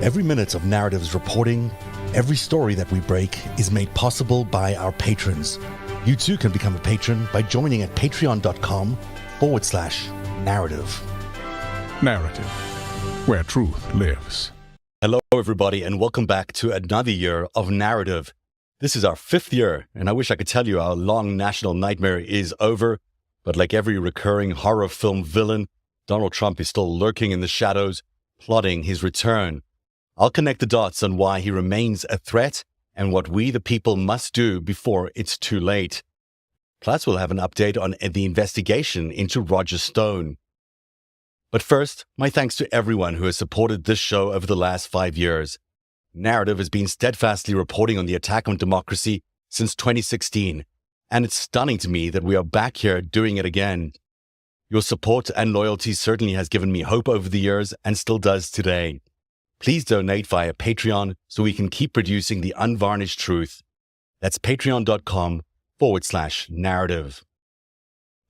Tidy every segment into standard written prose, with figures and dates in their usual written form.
Every minute of Narative's reporting, every story that we break is made possible by our patrons. You too can become a patron by joining at patreon.com/narrative. Narativ, where truth lives. Hello, everybody, and welcome back to another year of Narrative. This is our 5th year, and I wish I could tell you our long national nightmare is over. But like every recurring horror film villain, Donald Trump is still lurking in the shadows, plotting his return. I'll connect the dots on why he remains a threat and what we, the people, must do before it's too late. Plus, we'll have an update on the investigation into Roger Stone. But first, my thanks to everyone who has supported this show over the last 5 years. Narrative has been steadfastly reporting on the attack on democracy since 2016, and it's stunning to me that we are back here doing it again. Your support and loyalty certainly has given me hope over the years and still does today. Please donate via Patreon so we can keep producing the unvarnished truth. That's patreon.com/narrative.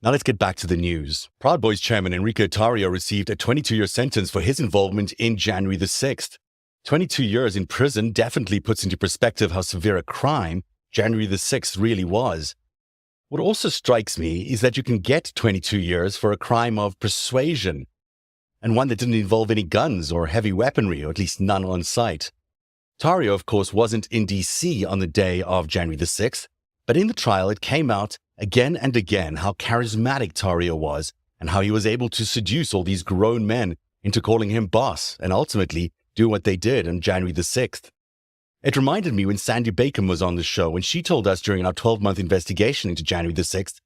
Now let's get back to the news. Proud Boys chairman Enrique Tarrio received a 22-year sentence for his involvement in January the 6th. 22 years in prison definitely puts into perspective how severe a crime January the 6th really was. What also strikes me is that you can get 22 years for a crime of persuasion, and one that didn't involve any guns or heavy weaponry, or at least none on site. Tarrio, of course, wasn't in D.C. on the day of January the 6th, but in the trial it came out again and again how charismatic Tarrio was and how he was able to seduce all these grown men into calling him boss and ultimately do what they did on January the 6th. It reminded me when Sandy Bacon was on the show when she told us during our 12-month investigation into January the 6th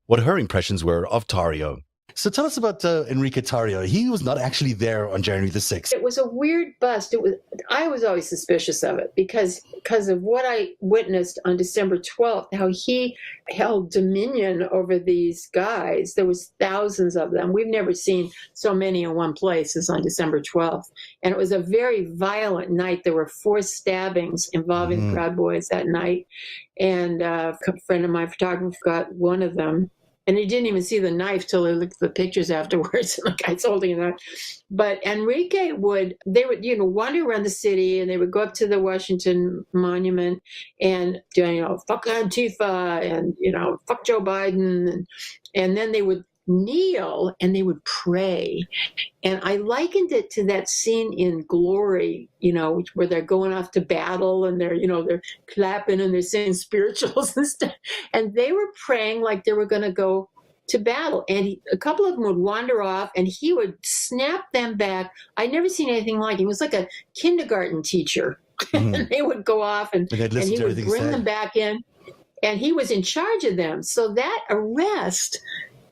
what her impressions were of Tarrio. So tell us about Enrique Tarrio. He was not actually there on January the 6th. It was a weird bust. I was always suspicious of it because of what I witnessed on December 12th, how he held dominion over these guys. There was thousands of them. We've never seen so many in one place as on December 12th. And it was a very violent night. There were 4 stabbings involving Proud Boys that night. And a friend of mine, photographer, got one of them. And he didn't even see the knife till he looked at the pictures afterwards. And the guy's holding it out. But Enrique would wander around the city, and they would go up to the Washington Monument and, fuck Antifa and, fuck Joe Biden. And then they would kneel and they would pray. And I likened it to that scene in Glory, where they're going off to battle and they're clapping and they're saying spirituals and stuff. And they were praying like they were going to go to battle. And a couple of them would wander off and he would snap them back. I'd never seen anything like it. He was like a kindergarten teacher. And they would go off and he would bring them back in. And he was in charge of them. So that arrest,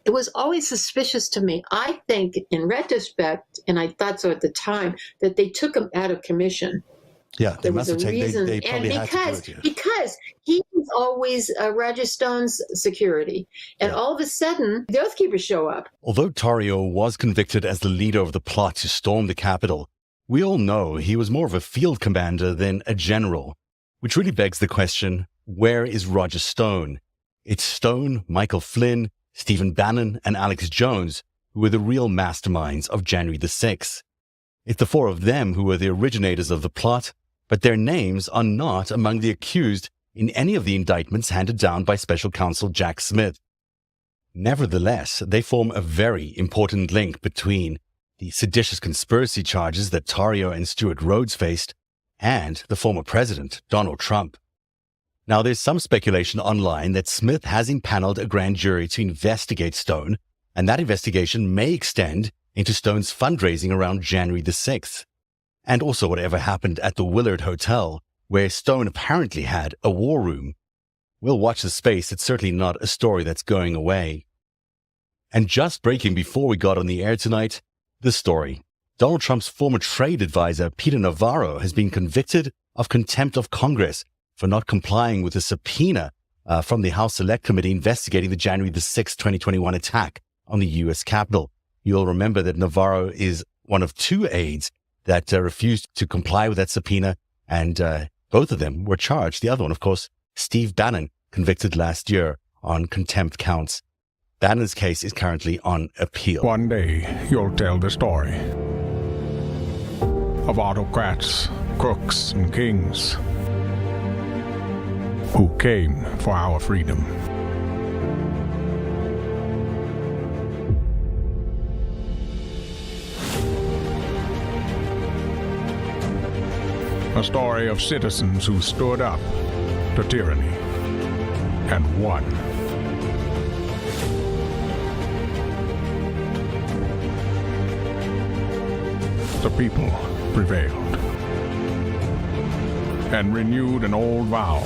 it was always suspicious to me. I think, in retrospect, and I thought so at the time, that they took him out of commission. Yeah, there was a reason, and because he was always Roger Stone's security, and all of a sudden, the Oath Keepers show up. Although Tarrio was convicted as the leader of the plot to storm the Capitol, we all know he was more of a field commander than a general, which really begs the question: where is Roger Stone? It's Stone, Michael Flynn, Stephen Bannon, and Alex Jones who were the real masterminds of January the 6th. It's the 4 of them who were the originators of the plot, but their names are not among the accused in any of the indictments handed down by Special Counsel Jack Smith. Nevertheless, they form a very important link between the seditious conspiracy charges that Tarrio and Stuart Rhodes faced and the former president, Donald Trump. Now, there's some speculation online that Smith has impaneled a grand jury to investigate Stone, and that investigation may extend into Stone's fundraising around January the 6th, and also whatever happened at the Willard Hotel, where Stone apparently had a war room. We'll watch the space. It's certainly not a story that's going away. And just breaking before we got on the air tonight, this story. Donald Trump's former trade advisor, Peter Navarro, has been convicted of contempt of Congress for not complying with a subpoena from the House Select Committee investigating the January the 6th, 2021 attack on the U.S. Capitol. You'll remember that Navarro is one of 2 aides that refused to comply with that subpoena, and both of them were charged. The other one, of course, Steve Bannon, convicted last year on contempt counts. Bannon's case is currently on appeal. One day, you'll tell the story. of autocrats, crooks, and kings who came for our freedom. A story of citizens who stood up to tyranny and won. The people prevailed and renewed an old vow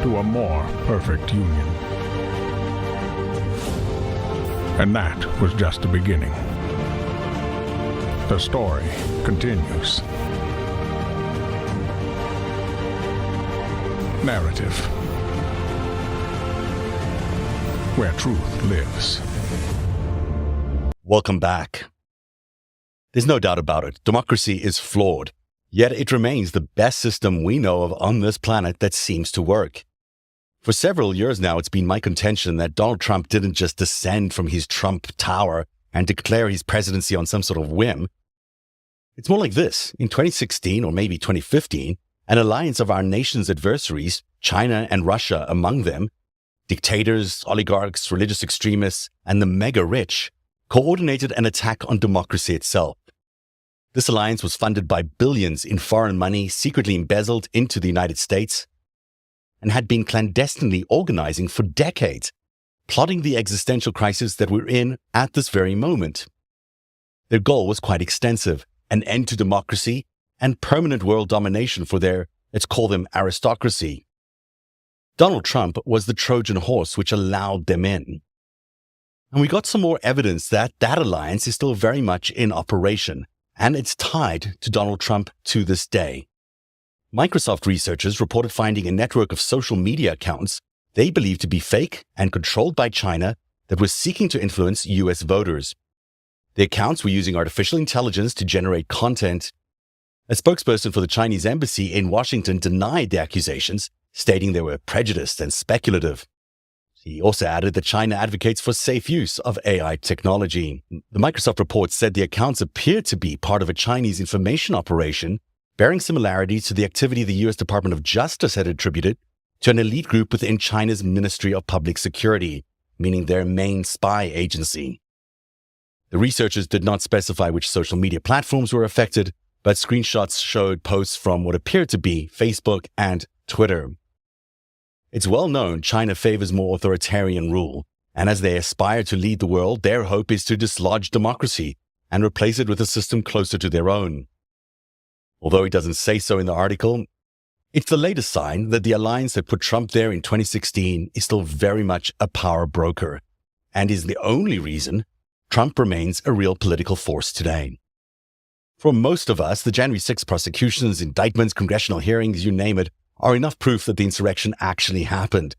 to a more perfect union. And that was just the beginning. The story continues. Narativ, where truth lives. Welcome back. There's no doubt about it. Democracy is flawed, yet it remains the best system we know of on this planet that seems to work. For several years now, it's been my contention that Donald Trump didn't just descend from his Trump tower and declare his presidency on some sort of whim. It's more like this. In 2016 or maybe 2015, an alliance of our nation's adversaries, China and Russia among them, dictators, oligarchs, religious extremists, and the mega rich, coordinated an attack on democracy itself. This alliance was funded by billions in foreign money secretly embezzled into the United States and had been clandestinely organizing for decades, plotting the existential crisis that we're in at this very moment. Their goal was quite extensive: an end to democracy and permanent world domination for their, let's call them, aristocracy. Donald Trump was the Trojan horse which allowed them in. And we got some more evidence that that alliance is still very much in operation, and it's tied to Donald Trump to this day. Microsoft researchers reported finding a network of social media accounts they believed to be fake and controlled by China that was seeking to influence US voters. The accounts were using artificial intelligence to generate content. A spokesperson for the Chinese embassy in Washington denied the accusations, stating they were prejudiced and speculative. He also added that China advocates for safe use of AI technology. The Microsoft report said the accounts appeared to be part of a Chinese information operation, bearing similarities to the activity the U.S. Department of Justice had attributed to an elite group within China's Ministry of Public Security, meaning their main spy agency. The researchers did not specify which social media platforms were affected, but screenshots showed posts from what appeared to be Facebook and Twitter. It's well known China favors more authoritarian rule, and as they aspire to lead the world, their hope is to dislodge democracy and replace it with a system closer to their own. Although it doesn't say so in the article, it's the latest sign that the alliance that put Trump there in 2016 is still very much a power broker, and is the only reason Trump remains a real political force today. For most of us, the January 6 prosecutions, indictments, congressional hearings, you name it, are enough proof that the insurrection actually happened.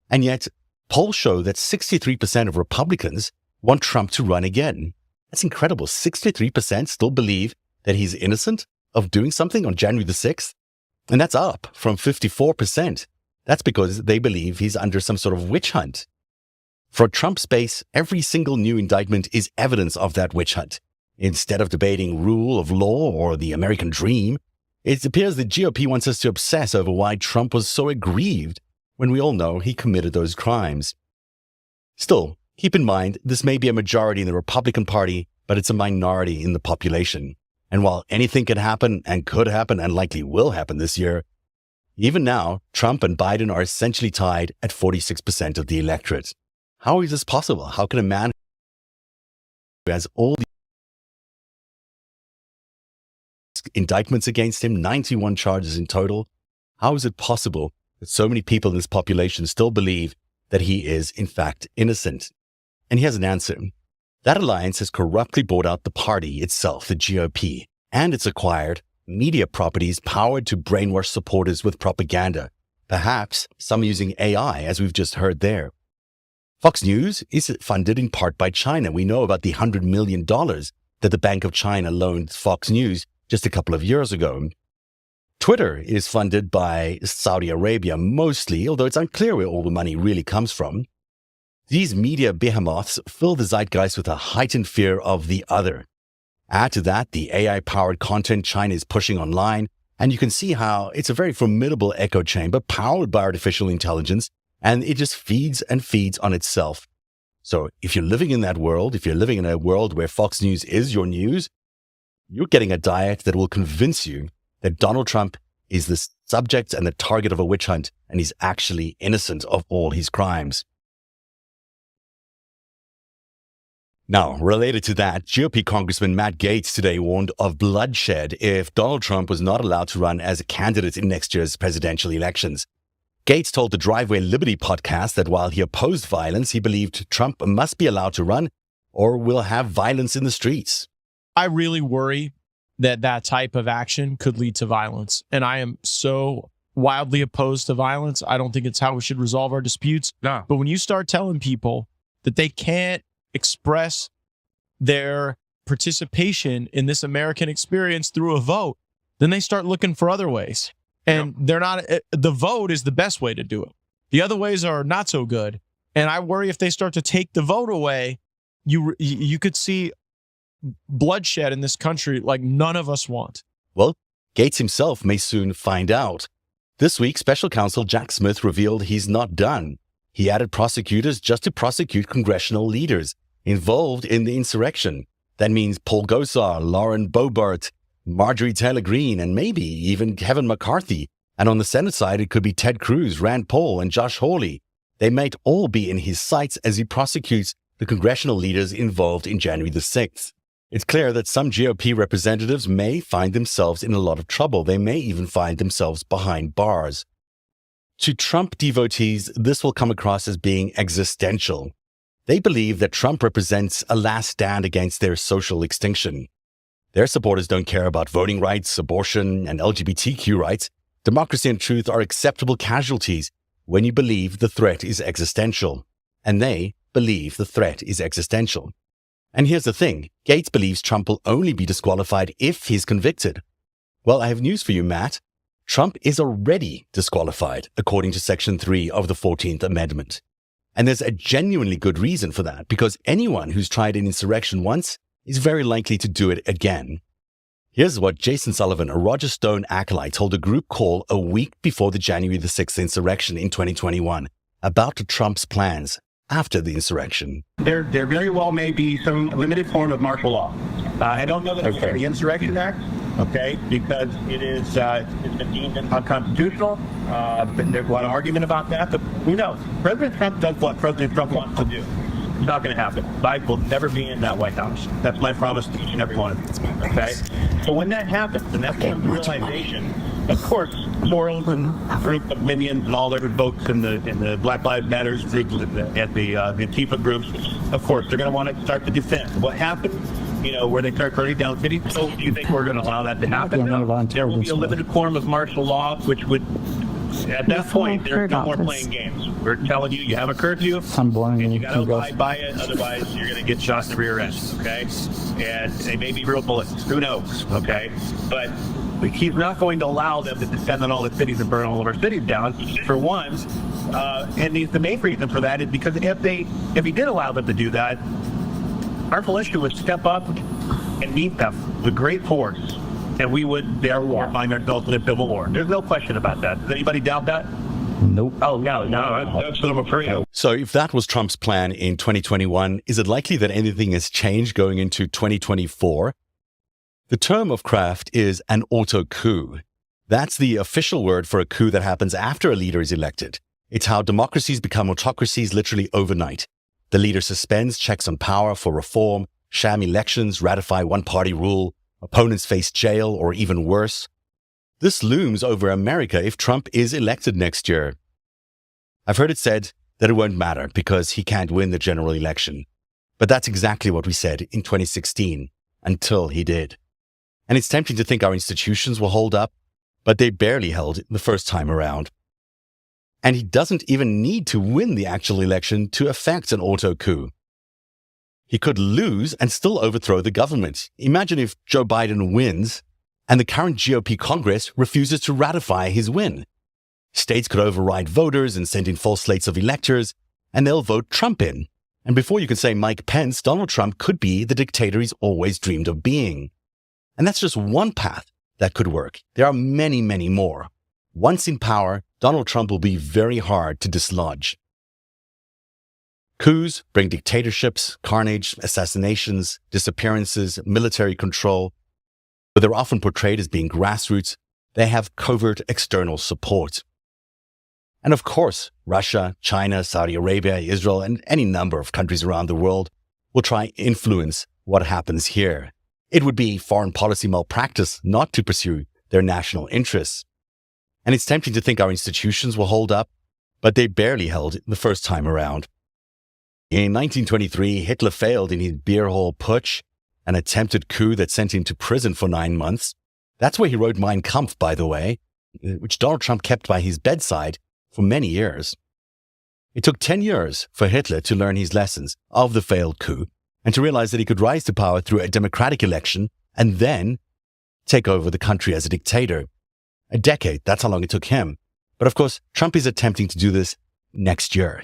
And yet, polls show that 63% of Republicans want Trump to run again. That's incredible. 63% still believe that he's innocent of doing something on January the 6th. And that's up from 54%. That's because they believe he's under some sort of witch hunt. For Trump's base, every single new indictment is evidence of that witch hunt. Instead of debating rule of law or the American dream, it appears the GOP wants us to obsess over why Trump was so aggrieved when we all know he committed those crimes. Still, keep in mind, this may be a majority in the Republican Party, but it's a minority in the population. And while anything can happen and could happen and likely will happen this year, even now, Trump and Biden are essentially tied at 46% of the electorate. How is this possible? How can a man who has all the indictments against him, 91 charges in total, how is it possible that so many people in this population still believe that he is, in fact, innocent? And he has an answer. That alliance has corruptly bought out the party itself, the GOP, and it's acquired media properties powered to brainwash supporters with propaganda, perhaps some using AI, as we've just heard there. Fox News is funded in part by China. We know about the $100 million that the Bank of China loaned Fox News just a couple of years ago. Twitter is funded by Saudi Arabia mostly, although it's unclear where all the money really comes from. These media behemoths fill the zeitgeist with a heightened fear of the other. Add to that the AI-powered content China is pushing online, and you can see how it's a very formidable echo chamber powered by artificial intelligence, and it just feeds and feeds on itself. So if you're living in that world, if you're living in a world where Fox News is your news, you're getting a diet that will convince you that Donald Trump is the subject and the target of a witch hunt, and he's actually innocent of all his crimes. Now, related to that, GOP Congressman Matt Gaetz today warned of bloodshed if Donald Trump was not allowed to run as a candidate in next year's presidential elections. Gaetz told the Driveway Liberty podcast that while he opposed violence, he believed Trump must be allowed to run or will have violence in the streets. I really worry that that type of action could lead to violence. And I am so wildly opposed to violence. I don't think it's how we should resolve our disputes. No. But when you start telling people that they can't express their participation in this American experience through a vote, then they start looking for other ways. And they're not, the vote is the best way to do it. The other ways are not so good. And I worry if they start to take the vote away, you could see bloodshed in this country like none of us want. Well, Gaetz himself may soon find out. This week, Special Counsel Jack Smith revealed he's not done. He added prosecutors just to prosecute congressional leaders involved in the insurrection. That means Paul Gosar, Lauren Boebert, Marjorie Taylor Greene, and maybe even Kevin McCarthy. And on the Senate side, it could be Ted Cruz, Rand Paul, and Josh Hawley. They might all be in his sights as he prosecutes the congressional leaders involved in January the 6th. It's clear that some GOP representatives may find themselves in a lot of trouble. They may even find themselves behind bars. To Trump devotees, this will come across as being existential. They believe that Trump represents a last stand against their social extinction. Their supporters don't care about voting rights, abortion, and LGBTQ rights. Democracy and truth are acceptable casualties when you believe the threat is existential. And they believe the threat is existential. And here's the thing, Gaetz believes Trump will only be disqualified if he's convicted. Well, I have news for you, Matt. Trump is already disqualified, according to Section 3 of the 14th Amendment. And there's a genuinely good reason for that, because anyone who's tried an insurrection once is very likely to do it again. Here's what Jason Sullivan, a Roger Stone acolyte, told a group call a week before the January the 6th insurrection in 2021 about Trump's plans after the insurrection. There very well may be some limited form of martial law. I don't know that it's the Insurrection Act, okay, because it's been deemed unconstitutional. There's a lot of argument about that, but who knows? President Trump does what President Trump wants to do. It's not going to happen. I will never be in that White House. That's my promise to each and every one of you, okay? So when that happens, and that's the realization, of course, Soros and group of millions and all their folks in the Black Lives Matter groups and the Antifa groups, of course, they're going to want to start to defend. What happened, where they start burning down cities? So do you think we're going to allow that to happen? No. There will be a limited form of martial law, which would, at that point, there's no more playing games. We're telling you have a curfew, and you got to abide by it, otherwise you're going to get shot in the rear end, okay? And they may be real bullets, who knows, okay? But he's not going to allow them to descend on all the cities and burn all of our cities down, for one. And the main reason for that is because if he did allow them to do that, our militia would step up and meet them with great force, and we would therefore find ourselves in a civil war. There's no question about that. Does anybody doubt that? Nope. Oh, no, that's what I'm afraid of. So if that was Trump's plan in 2021, is it likely that anything has changed going into 2024? The term of craft is an auto coup. That's the official word for a coup that happens after a leader is elected. It's how democracies become autocracies literally overnight. The leader suspends checks on power for reform, sham elections, ratify one-party rule, opponents face jail or even worse. This looms over America if Trump is elected next year. I've heard it said that it won't matter because he can't win the general election. But that's exactly what we said in 2016, until he did. And it's tempting to think our institutions will hold up, but they barely held the first time around. And he doesn't even need to win the actual election to effect an auto coup. He could lose and still overthrow the government. Imagine if Joe Biden wins and the current GOP Congress refuses to ratify his win. States could override voters and send in false slates of electors, and they'll vote Trump in. And before you can say Mike Pence, Donald Trump could be the dictator he's always dreamed of being. And that's just one path that could work. There are many, many more. Once in power, Donald Trump will be very hard to dislodge. Coups bring dictatorships, carnage, assassinations, disappearances, military control. But they're often portrayed as being grassroots. They have covert external support. And of course, Russia, China, Saudi Arabia, Israel, and any number of countries around the world will try and influence what happens here. It would be foreign policy malpractice not to pursue their national interests. And it's tempting to think our institutions will hold up, but they barely held the first time around. In 1923, Hitler failed in his beer hall putsch, an attempted coup that sent him to prison for 9 months. That's where he wrote Mein Kampf, by the way, which Donald Trump kept by his bedside for many years. It took 10 years for Hitler to learn his lessons of the failed coup and to realize that he could rise to power through a democratic election and then take over the country as a dictator. A decade, that's how long it took him. But of course, Trump is attempting to do this next year.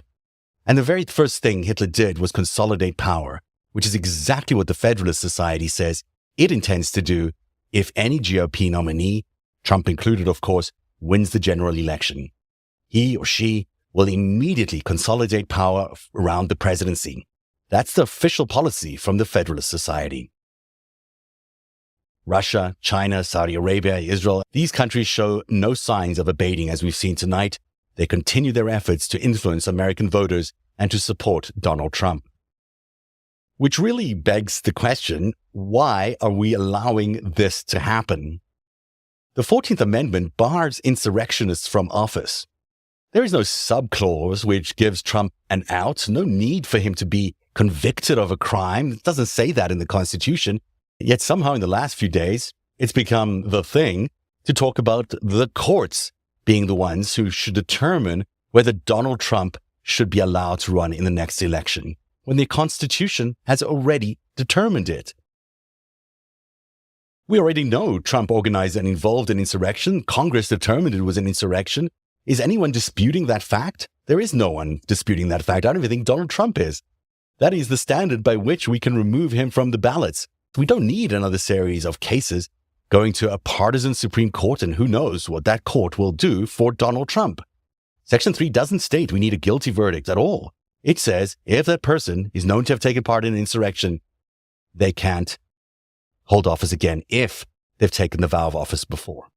And the very first thing Hitler did was consolidate power, which is exactly what the Federalist Society says it intends to do if any GOP nominee, Trump included of course, wins the general election. He or she will immediately consolidate power around the presidency. That's the official policy from the Federalist Society. Russia, China, Saudi Arabia, Israel, these countries show no signs of abating as we've seen tonight. They continue their efforts to influence American voters and to support Donald Trump. Which really begs the question, why are we allowing this to happen? The 14th Amendment bars insurrectionists from office. There is no subclause which gives Trump an out, no need for him to be convicted of a crime. It doesn't say that in the Constitution. Yet somehow in the last few days, it's become the thing to talk about the courts being the ones who should determine whether Donald Trump should be allowed to run in the next election, when the Constitution has already determined it. We already know Trump organized and involved an insurrection. Congress determined it was an insurrection. Is anyone disputing that fact? There is no one disputing that fact. I don't even think Donald Trump is. That is the standard by which we can remove him from the ballots. We don't need another series of cases going to a partisan Supreme Court, and who knows what that court will do for Donald Trump. Section 3 doesn't state we need a guilty verdict at all. It says if that person is known to have taken part in an insurrection, they can't hold office again if they've taken the vow of office before.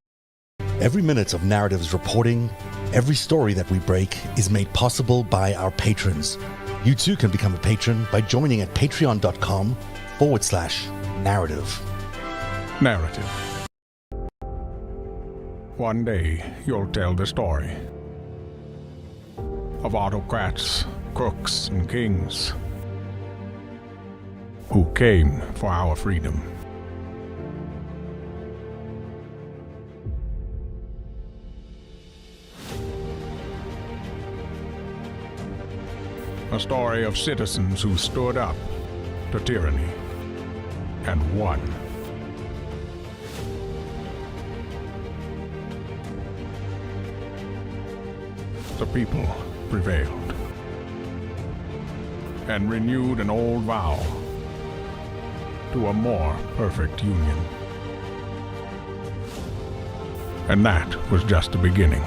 Every minute of Narative's reporting, every story that we break is made possible by our patrons. You too can become a patron by joining at patreon.com/narrative. Narrative. One day you'll tell the story of autocrats, crooks, and kings who came for our freedom. A story of citizens who stood up to tyranny and won. The people prevailed and renewed an old vow to a more perfect union. And that was just the beginning.